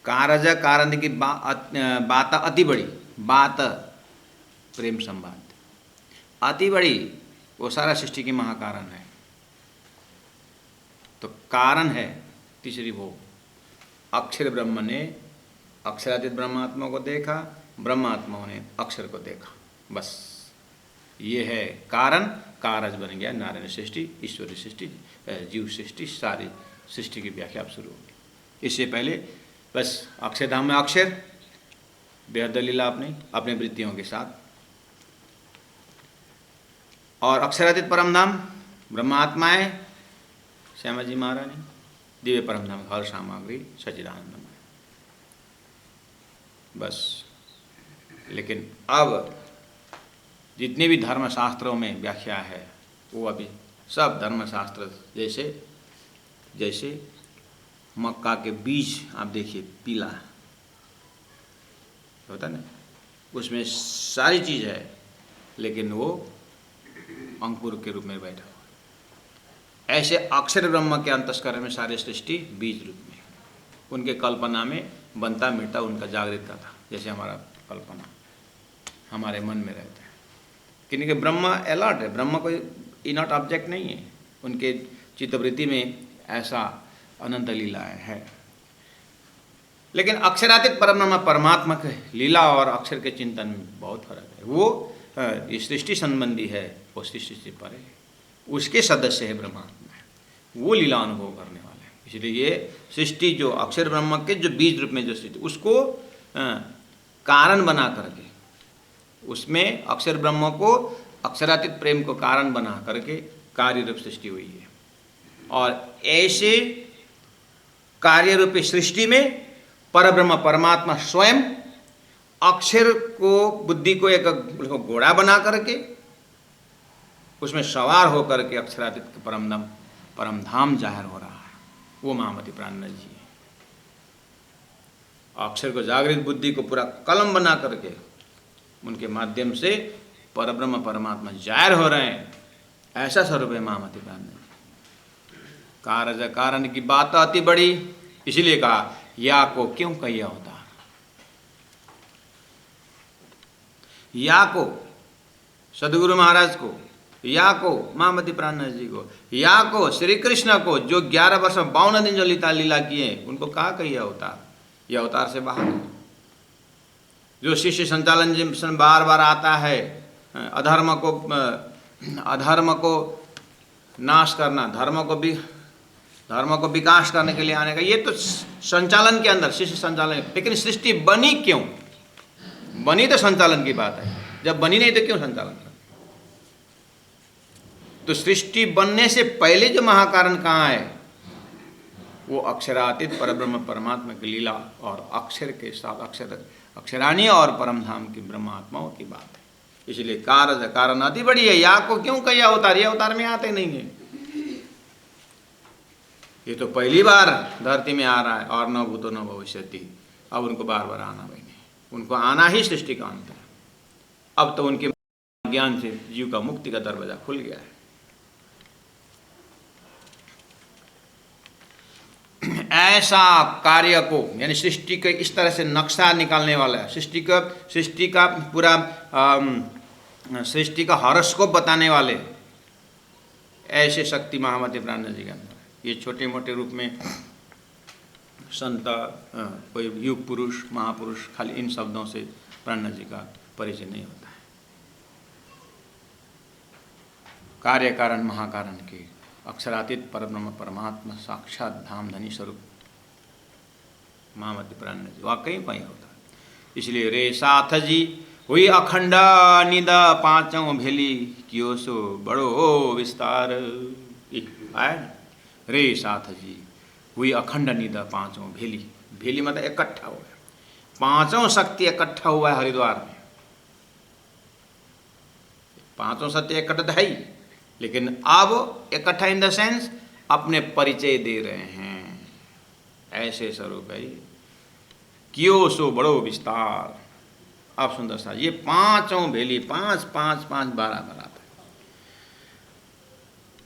कारज कारण की बात अति बड़ी, बात प्रेम संवाद अति बड़ी, वो सारा सृष्टि की महाकारण है। तो कारण है तीसरी वो। अक्षर ब्रह्म ने अक्षरातीत ब्रह्मात्मा को देखा, ब्रह्मात्माओं ने अक्षर को देखा, बस ये है कारण। कारज बन गया नारायण सृष्टि, ईश्वरी सृष्टि, जीव सृष्टि, सारी सृष्टि की व्याख्या अब शुरू होगी। इससे पहले बस अक्षरधाम में अक्षर बेहद लीला अपने वृत्तियों के साथ, और अक्षरातीत परमधाम ब्रह्मात्माएं श्यामा जी महारानी, दिव्य परमधाम हर सामग्री सच्चिदानंदमय, बस। लेकिन अब जितने भी धर्मशास्त्रों में व्याख्या है वो अभी सब धर्मशास्त्र जैसे जैसे मक्का के बीज आप देखिए पीला होता ना, उसमें सारी चीज़ है लेकिन वो अंकुर के रूप में बैठा हुआ। ऐसे अक्षर ब्रह्म के अंतस्करण में सारे सृष्टि बीज रूप में, उनके कल्पना में बनता मिटता उनका जागृत था, जैसे हमारा कल्पना हमारे मन में रहता है। क्योंकि ब्रह्म अलर्ट है, ब्रह्म कोई इनॉट ऑब्जेक्ट नहीं है, उनके चित्तवृत्ति में ऐसा अनंत लीलाएं है। लेकिन अक्षरातीत परब्रह्म परमात्मा के लीला और अक्षर के चिंतन में बहुत फर्क है। वो सृष्टि संबंधी है, वो सृष्टि से परे है, उसके सदस्य है ब्रह्मात्मा, वो लीला अनुभव करने वाले हैं। इसलिए ये सृष्टि जो अक्षर ब्रह्म के जो बीज रूप में जो सृष्टि, उसको कारण बना करके, उसमें अक्षर ब्रह्म को अक्षरातीत प्रेम को कारण बना करके कार्य रूप सृष्टि हुई है। और ऐसे कार्य रूपी सृष्टि में परब्रह्म परमात्मा स्वयं अक्षर को, बुद्धि को एक घोड़ा बना करके उसमें सवार होकर के अक्षरातीत परमधाम जाहिर हो रहा है, वो महामती प्राणनाथ जी है। अक्षर को जागृत बुद्धि को पूरा कलम बना करके उनके माध्यम से परब्रह्म परमात्मा जाहिर हो रहे हैं, ऐसा स्वरूप है महामती प्राणनाथ जी। कारज कारण की बात अति बड़ी, इसलिए कहा या को क्यों कहिया होता, या को सदगुरु महाराज को, या को महामती प्राणनाथ जी को, या को श्री कृष्ण को जो 11 वर्ष 52 दिन जो लीला किए, उनको कहा कहिया अवतार, यह अवतार से बाहर है। जो शिष्य संचालन जिन बार बार आता है, अधर्म को नाश करना, धर्म को विकास करने के लिए आने का, ये तो संचालन के अंदर शिष्य संचालन। लेकिन सृष्टि बनी क्यों? बनी तो संचालन की बात है, जब बनी नहीं तो क्यों संचालन करना? तो सृष्टि बनने से पहले जो महाकारण कहाँ है, वो अक्षरातीत परब्रह्म परमात्मा की लीला और अक्षर के साथ अक्षराणी और परमधाम की ब्रह्मात्माओं की बात है। इसलिए कारज कारण अति बड़ी है। या को क्यों कहिया अवतार, ये अवतार में आते नहीं है, ये तो पहली बार धरती में आ रहा है। और न भूतो न भविष्यति, अब उनको बार बार आना भी नहीं, उनको आना ही सृष्टि का अंत है। अब तो उनके ज्ञान से जीव का मुक्ति का दरवाजा खुल गया है। ऐसा कार्य को, यानी सृष्टि के इस तरह से नक्शा निकालने वाला है, सृष्टि का पूरा सृष्टि का हॉरोस्कोप बताने वाले ऐसे शक्ति महामती प्राणनाथ जी के अंदर है। ये छोटे मोटे रूप में संत, कोई युग पुरुष, महापुरुष, खाली इन शब्दों से प्राणनाथ जी का परिचय नहीं होता है। कार्य कारण महाकारण के अक्षरातीत परब्रह्म परमात्मा साक्षात धाम धनी स्वरूप महामती प्राणनाथ जी वाकई पाई होता है। इसलिए रे साथ जी हुई अखंड निद पांचों भेली कियो सो बड़ो विस्तार। आया ना, रे साथ जी हुई अखंड निद पांचों भेली, भेली मतलब इकट्ठा हुआ है, पांचों शक्ति इकट्ठा हुआ है हरिद्वार में। पांचों शक्ति इकट्ठा है ही, लेकिन अब इकट्ठा इन द सेंस अपने परिचय दे रहे हैं, ऐसे स्वरूप है। कियो सो बड़ो विस्तार। अब सुंदर सा ये पांचों भेली, 5 5 5 12 बराबर,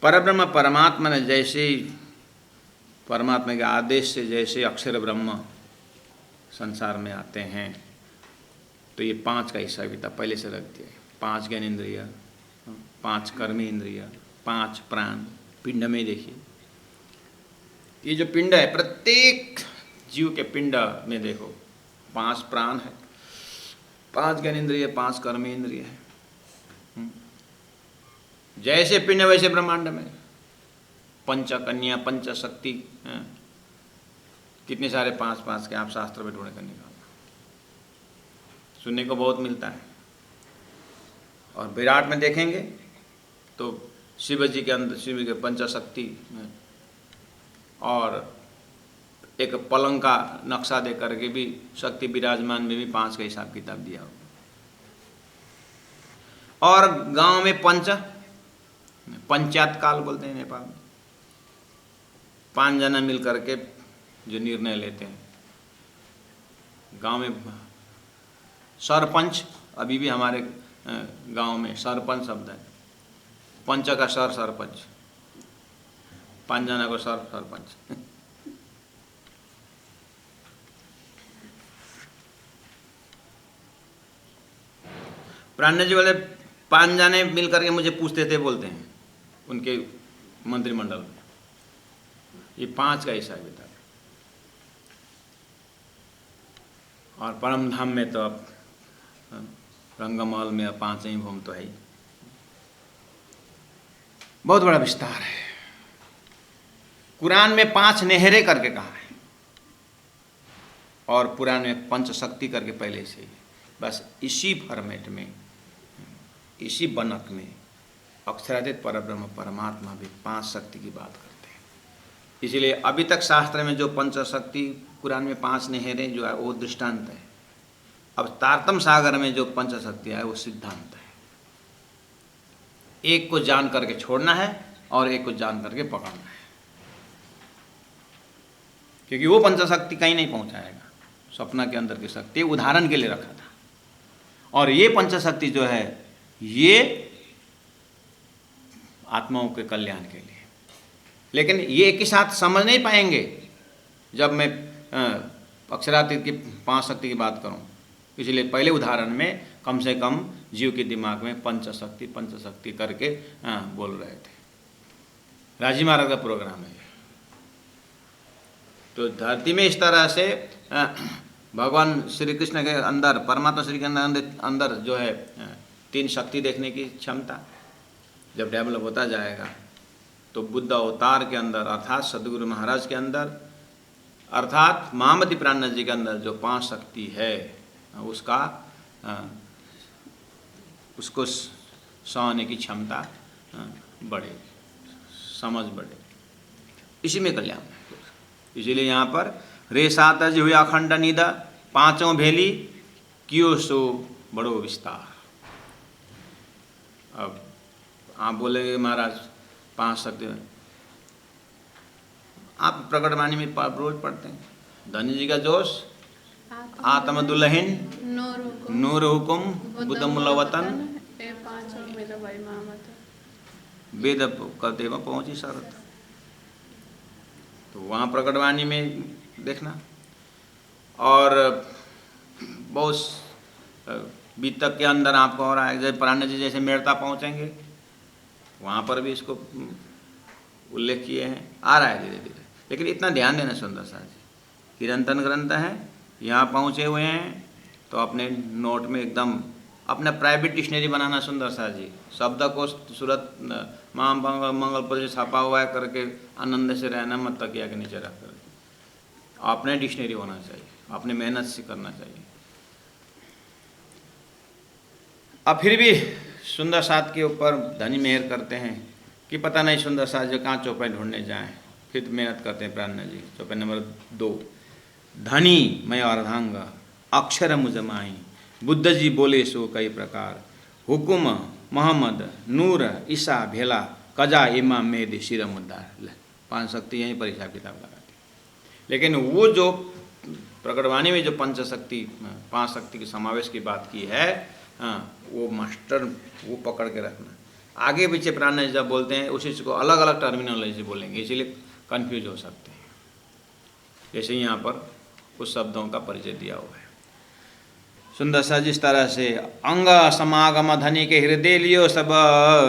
परब्रह्म परमात्मा ने जैसे परमात्मा के आदेश से जैसे अक्षर ब्रह्म संसार में आते हैं, तो ये 5 का हिस्सा भी था पहले से रख दिया। 5 ज्ञानेंद्रिय, 5 कर्मी इंद्रिय, 5 प्राण पिंड में देखिए। ये जो पिंड है, प्रत्येक जीव के पिंड में देखो 5 प्राण है, 5 ज्ञानेंद्रिय, 5 कर्मी इंद्रिय है। जैसे पिंड वैसे ब्रह्मांड में पंच कन्या, पंच शक्ति, कितने सारे 5 के आप शास्त्र में ढूंढ कर निकालना, सुनने को बहुत मिलता है। और विराट में देखेंगे तो शिव जी के अंदर, शिव के पंचशक्ति और एक पलंग का नक्शा दे करके भी शक्ति विराजमान में भी 5 का हिसाब किताब दिया हो। और गांव में पंचायत काल बोलते हैं नेपाल में, 5 जना मिल करके जो निर्णय लेते हैं। गांव में सरपंच, अभी भी हमारे गांव में सरपंच शब्द है, पंच का सरपंच, 5 जना को सरपंच। प्राण जी वाले 5 जने मिल करके मुझे पूछते थे, बोलते हैं उनके मंत्रिमंडल में, ये 5 का हिसाब किताब। और परम धाम में तो अब रंगमहल में 5 ही भूम तो है ही। बहुत बड़ा विस्तार है। कुरान में 5 नहरें करके कहा है, और पुराण में पंचशक्ति करके पहले से ही। बस इसी फॉर्मेट में, इसी बनक में अक्षरातीत परब्रह्म परमात्मा भी 5 शक्ति की बात करते हैं। इसलिए अभी तक शास्त्र में जो पंचशक्ति, कुरान में 5 नहरें जो है वो दृष्टांत है। अब तारतम सागर में जो पंचशक्ति है वो सिद्धांत है। एक को जान करके छोड़ना है और एक को जान करके पकड़ना है, क्योंकि वो पंचशक्ति कहीं नहीं पहुंचाएगा। सपना के अंदर की शक्ति उदाहरण के लिए रखा था, और ये पंचशक्ति जो है ये आत्माओं के कल्याण के लिए। लेकिन ये एक ही साथ समझ नहीं पाएंगे जब मैं अक्षरातीत की 5 शक्ति की बात करूं। इसलिए पहले उदाहरण में कम से कम जीव के दिमाग में पंचशक्ति करके बोल रहे थे। राजी महाराज का प्रोग्राम है। तो धरती में इस तरह से भगवान श्री कृष्ण के अंदर, परमात्मा श्री के अंदर जो है 3 शक्ति देखने की क्षमता जब डेवलप होता जाएगा, तो बुद्ध अवतार के अंदर अर्थात सदगुरु महाराज के अंदर अर्थात महामती प्राणनाथ जी के अंदर जो 5 शक्ति है उसको सहने की क्षमता बढ़ेगी, समझ बढ़ेगी। इसी में कल्याण है। इसीलिए यहाँ पर रे सात जी हुआ अखंड निद 5 भेली कियो सो बड़ो विस्तार। अब आप बोलेंगे महाराज 5 शक्ति, आप प्रकटवाणी में रोज पढ़ते हैं, धनी जी का जोश, आत्म दुल्हन, नूर हुकुम, बुद्ध मुलवतन, वेद करते में पहुंची शरत। तो वहाँ प्रकटवाणी में देखना। और बहुत बीतक के अंदर आपको हो रहा है, जैसे प्राण जी जैसे मेड़ता पहुँचेंगे वहाँ पर भी इसको उल्लेख किए हैं, आ रहा है धीरे धीरे। लेकिन इतना ध्यान देना सुंदर सा जी, किरंतन ग्रंथ है, यहाँ पहुँचे हुए हैं तो अपने नोट में एकदम अपना प्राइवेट डिक्शनरी बनाना सुंदर सा जी। शब्द को सूरत मंगलपुर से छापा हुआ है करके आनंद से रहना मत, तकिया के नीचे रख करके। अपने डिक्शनरी होना चाहिए, अपने मेहनत से करना चाहिए। अब फिर भी सुंदर साथ के ऊपर धनी मेहर करते हैं कि पता नहीं सुंदर साथ जो कहाँ चौपाई ढूंढने जाएं, फिर मेहनत करते हैं प्राण जी। चौपाई नंबर 2, धनी मैं अर्धांग अक्षर मुजमाई, बुद्ध जी बोले सो कई प्रकार, हुकुम मोहम्मद नूर ईसा भेला, कजा इमाम मेद शिर मुद्दा। 5 शक्ति यहीं पर हिसाब किताब लगाती। लेकिन वो जो प्रकटवाणी में जो 5 शक्ति के समावेश की बात की है, वो मास्टर वो पकड़ के रखना। आगे पीछे प्राणनाथ जी जब बोलते हैं उसी को अलग अलग टर्मिनोलॉजी से बोलेंगे, इसीलिए कन्फ्यूज हो सकते हैं। जैसे यहाँ पर कुछ शब्दों का परिचय दिया हुआ है। सुंदर सा जिस तरह से अंग समागम धनी के हृदय लियो सब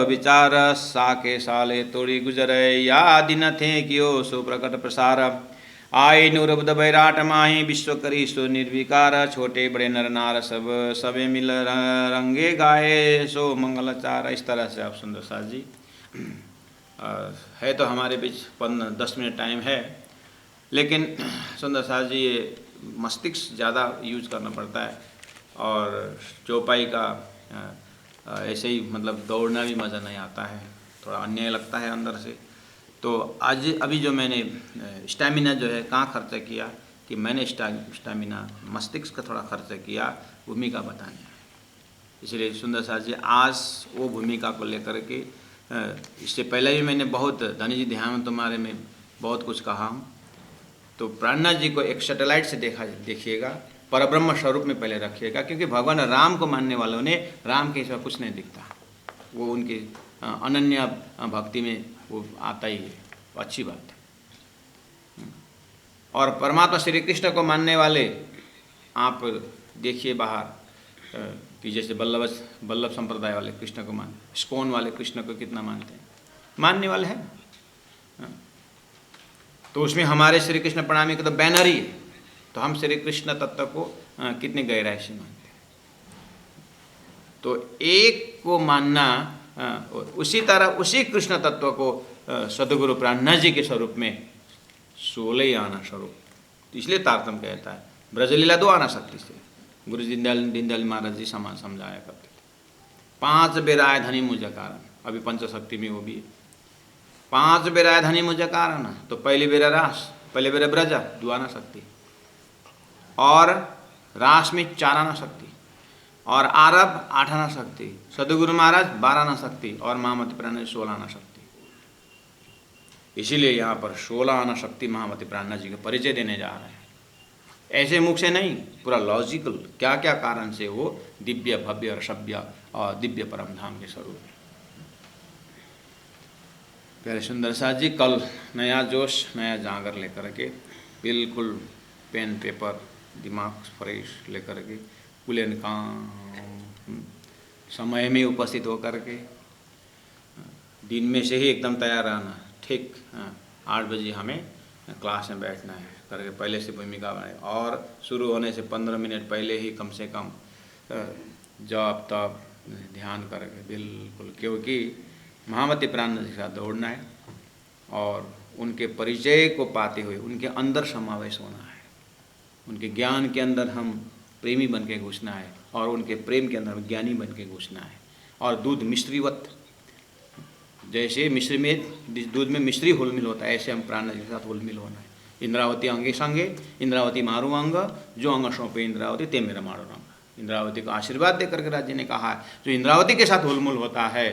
विचार, साके साले तोड़ी गुजरे या दिन थे कियो सो प्रकट प्रसार, आय नुरब्द बैराट माही विश्व करी सो निर्विकार, छोटे बड़े नर नार सब सबे मिल रंगे गाए सो मंगलाचार। इस तरह से आप सुंदर सा जी है तो हमारे बीच 10 मिनट टाइम है, लेकिन सुंदर सा जी ये मस्तिष्क ज़्यादा यूज करना पड़ता है और चौपाई का ऐसे ही मतलब दौड़ना भी मज़ा नहीं आता है, थोड़ा अन्याय लगता है अंदर से। तो आज अभी जो मैंने स्टैमिना जो है कहाँ खर्चा किया कि मैंने स्टैमिना मस्तिष्क का थोड़ा खर्चा किया भूमिका बताने है। इसलिए सुंदर सा जी आज वो भूमिका को लेकर के इससे पहले भी मैंने बहुत धनी जी ध्यान तुम्हारे में बहुत कुछ कहा हूँ। तो प्राणनाथ जी को एक सैटेलाइट से देखिएगा, परब्रह्म स्वरूप में पहले रखिएगा, क्योंकि भगवान राम को मानने वालों ने राम के सिवा कुछ नहीं दिखता, वो उनके अनन्य भक्ति में वो आता ही है, अच्छी बात है। और परमात्मा श्री कृष्ण को मानने वाले आप देखिए बाहर कि जैसे बल्लभ संप्रदाय वाले कृष्ण को मानते, इस्कॉन वाले कृष्ण को कितना मानते हैं, मानने वाले हैं। तो उसमें हमारे श्री कृष्ण प्रणामी का तो बैनर ही है, तो हम श्री कृष्ण तत्व को कितनी गहराई से मानते हैं। तो एक को मानना उसी तरह उसी कृष्ण तत्व को सदगुरु प्राणनाथ जी के स्वरूप में 16 आना स्वरूप, इसलिए तारतम्य कहता है ब्रजलीला 2 आना शक्ति से गुरु दीनदयाल महाराज जी समान समझाया करते थे। 5 बेर आए धनी मुझ कारण, अभी पंचशक्ति में वो भी 5 बेर आए धनी मुझ कारण, तो पहली बेरा रास, पहले बेरा ब्रजा 2 आना शक्ति, और रास में 4 आना शक्ति, और आरब 8 आना शक्ति, सदगुरु महाराज 12 आना शक्ति, और महामति प्राणनाथ 16 आना शक्ति। इसीलिए यहाँ पर 16 आना शक्ति महामति प्राणनाथ जी का परिचय देने जा रहे हैं, ऐसे मुख से नहीं, पूरा लॉजिकल क्या क्या कारण से वो दिव्य भव्य और सभ्य और दिव्य परम धाम के स्वरूप है। प्यारे सुंदर सा जी कल नया जोश नया जागर लेकर के बिल्कुल पेन पेपर दिमाग फ्रेश लेकर के कुलेन काम समय में उपस्थित होकर के दिन में से ही एकदम तैयार रहना, ठीक 8 बजे हमें क्लास में बैठना है करके पहले से भूमिका बनाए, और शुरू होने से 15 मिनट पहले ही कम से कम जप तप ध्यान करके बिल्कुल, क्योंकि महामति प्राणनाथ जी के साथ दौड़ना है और उनके परिचय को पाते हुए उनके अंदर समावेश होना है, उनके ज्ञान के अंदर हम प्रेमी बन के घुसना है और उनके प्रेम के अंदर हम ज्ञानी बन के घुसना है। और दूध मिश्रीवत, जैसे मिश्री में दूध में मिश्री हुलमिल होता है, ऐसे हम प्राणनाथ जी के साथ हुलमिल होना है। इंद्रावती अंगे संगे इंद्रावती मारू अंग, जो अंग सौंपे इंद्रावती ते मेरा मारो रंग। इंद्रावती को आशीर्वाद देकर के राज्य ने कहा है जो इंद्रावती के साथ हुलमुल होता है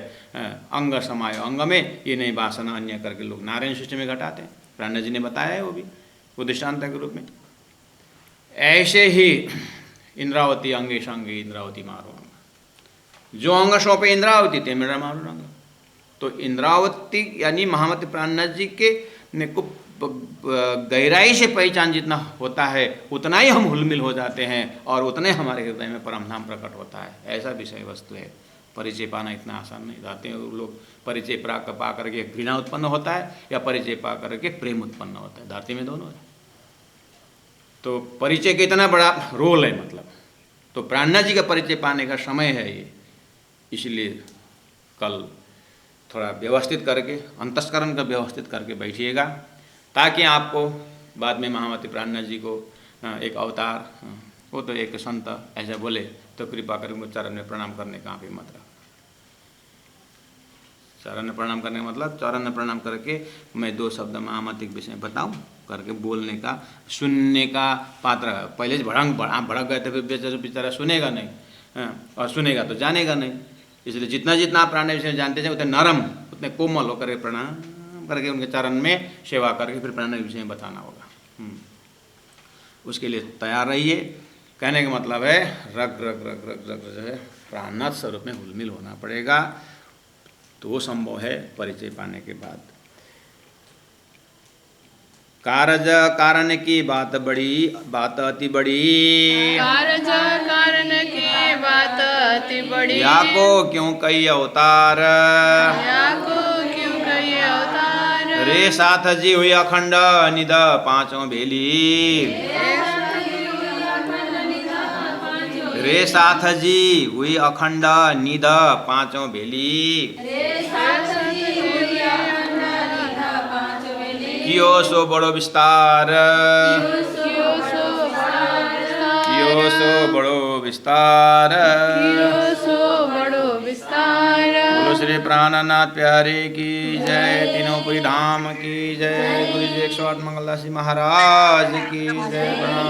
अंग समायो अंग में, ये नहीं वासना अन्य करके लोग नारायण सृष्टि में घटाते हैं। प्राणनाथ जी ने बताया है वो भी वो दृष्टांत के रूप में। ऐसे ही इंद्रावती अंगे संगे इंद्रावती मारो अंग, जो अंग सौंपे इंद्रावती ते मेरा मारो रंग। तो इंद्रावती यानी महामति प्राणनाथ जी के ने को गहराई से पहचान जितना होता है उतना ही हम हुलमिल हो जाते हैं और उतने हमारे हृदय में परमधाम प्रकट होता है। ऐसा विषय वस्तु है। परिचय पाना इतना आसान नहीं। जाते हैं लोग परिचय पा करके घृणा उत्पन्न होता है या परिचय पा करके प्रेम उत्पन्न होता है, धरती में दोनों है। तो परिचय का इतना बड़ा रोल है मतलब। तो प्राणनाथ जी का परिचय पाने का समय है ये, इसलिए कल थोड़ा व्यवस्थित करके अंतस्करण का व्यवस्थित करके बैठिएगा, ताकि आपको बाद में महामति प्राणनाथ जी को एक अवतार, वो तो एक संत ऐसा बोले तो कृपा करके मुझे चरण में प्रणाम करने का भी मत रख। चरण में प्रणाम करने का मतलब चरण में प्रणाम करके मैं 2 शब्द महामति के विषय बताऊं करके बोलने का, सुनने का पात्र। पहले से भड़क गए थे फिर बेचारा सुनेगा नहीं, और सुनेगा तो जानेगा नहीं। इसलिए जितना जितना आप प्राणनाथ विषय जानते जाए उतने नरम उतने कोमल होकर प्रणाम करके उनके चरण में सेवा करके फिर प्राणनाथ विषय में बताना होगा। उसके लिए तैयार रहिए। कहने का मतलब है रग रग रग रग रग जो है प्राणनाथ स्वरूप में हुलमिल होना पड़ेगा। तो वो संभव है परिचय पाने के बाद। कारज कारण की बात अति बड़ी, कारज कारण की बात अति बड़ी, या को क्यों कई अवतार, या को क्यों कई अवतार, रे साथ जी हुई अखंड निध पांचों भेली, रे साथ जी हुई अखंड निध पांचों भेली, कियो सो बड़ो विस्तार, कियो सो बड़ो विस्तार, बोलो श्री प्राणनाथ प्यारे की जय, तीनों पुरी धाम की जय, गुरु जी 108 मंगलदास जी महाराज की जय। प्रणाम।